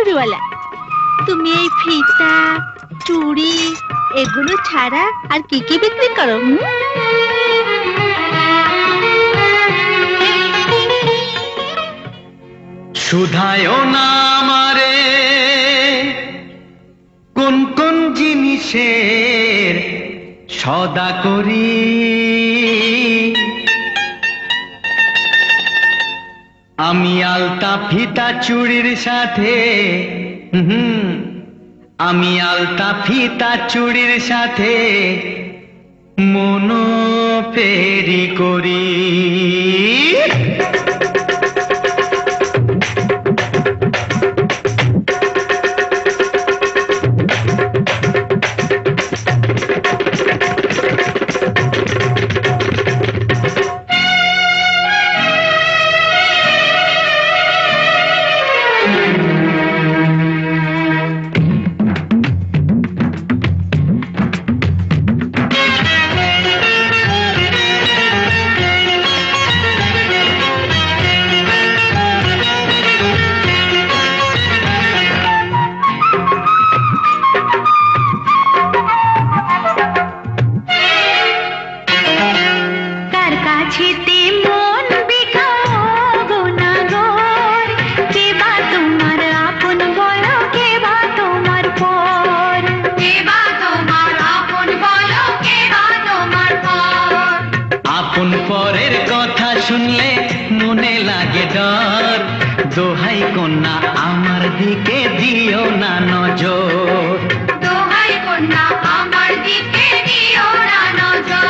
চুড়িওয়ালা। তুমি এই ফিতা, চুড়ি এগুলো ছাড়া আর কি কি বিক্রি করো? শুধায়ও না আমারে কোন কোন জিনিসের সদা করি, আমি আলতা ফিতা চুড়ির সাথে আমি আলতা ফিতা চুড়ির সাথে মনো ফেরি করি। আপন পরের কথা শুনলে মনে লাগে ডর, দোহাই কন্যা আমার দিকে দিও না নজর, দোহাই কন্যা আমার দিকে দিও না নজর।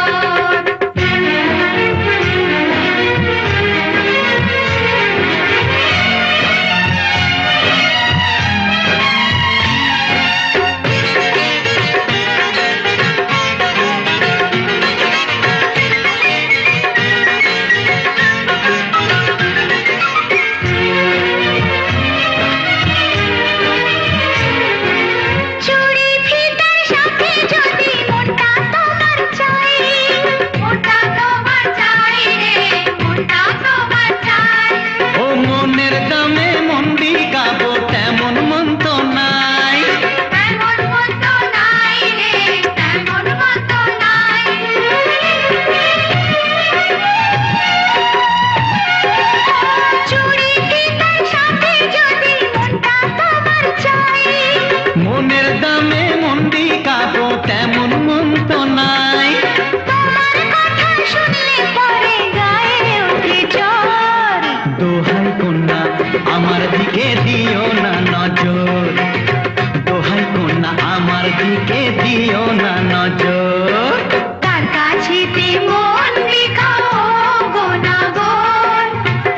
মনের দামে মন্দি কাবো তেমন মন তো নাই, তোমার কথা শুনলে পরে গায়ে ওঠে জ্বর, দোহাই কন্যা আমার দিকে দিও না নজর, দোহাই কন্যা আমার দিকে দিও না নজর। কার কাছেতে মন বিকাও গোনাগর,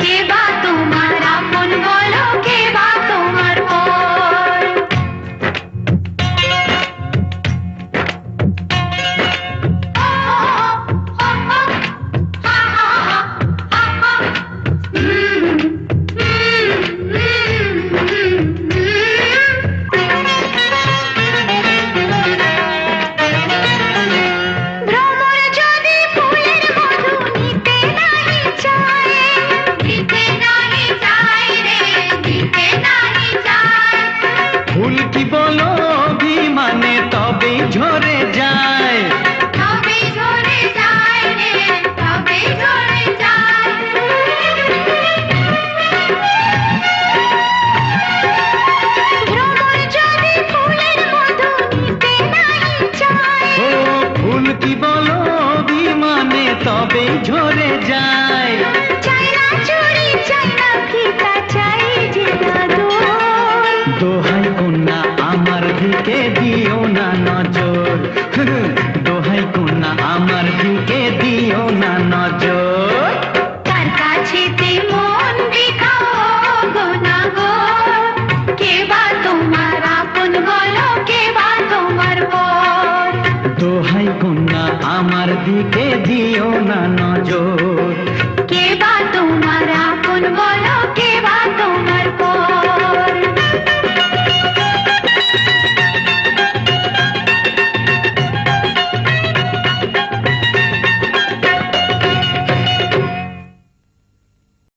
কে বা তোমার আপন বলো, কে বা তোমার পর। ফুল কি বলো অভিমানে তবে ঝরে যায়, তবে ঝরে যায় রে, তবে ঝরে যায়। ভ্রমর যদি ফুলের মধু নিতে নাহি চায়, ও ফুল কি বলো অভিমানে তবে ঝরে যায়, চাই না চুড়ি, চাই না ফিতা, চাই যে আদর। দোহাই কন্যা আমার দিকে দিও না নজর, দোহাই কন্যা আমার দিকে দিও না নজর। কার কাছেতে মন বিকাও গোনাগর, কে বা তোমার আপন বলো, কে বা তোমার পর। দোহাই কন্যা আমার দিকে দিও না নজর।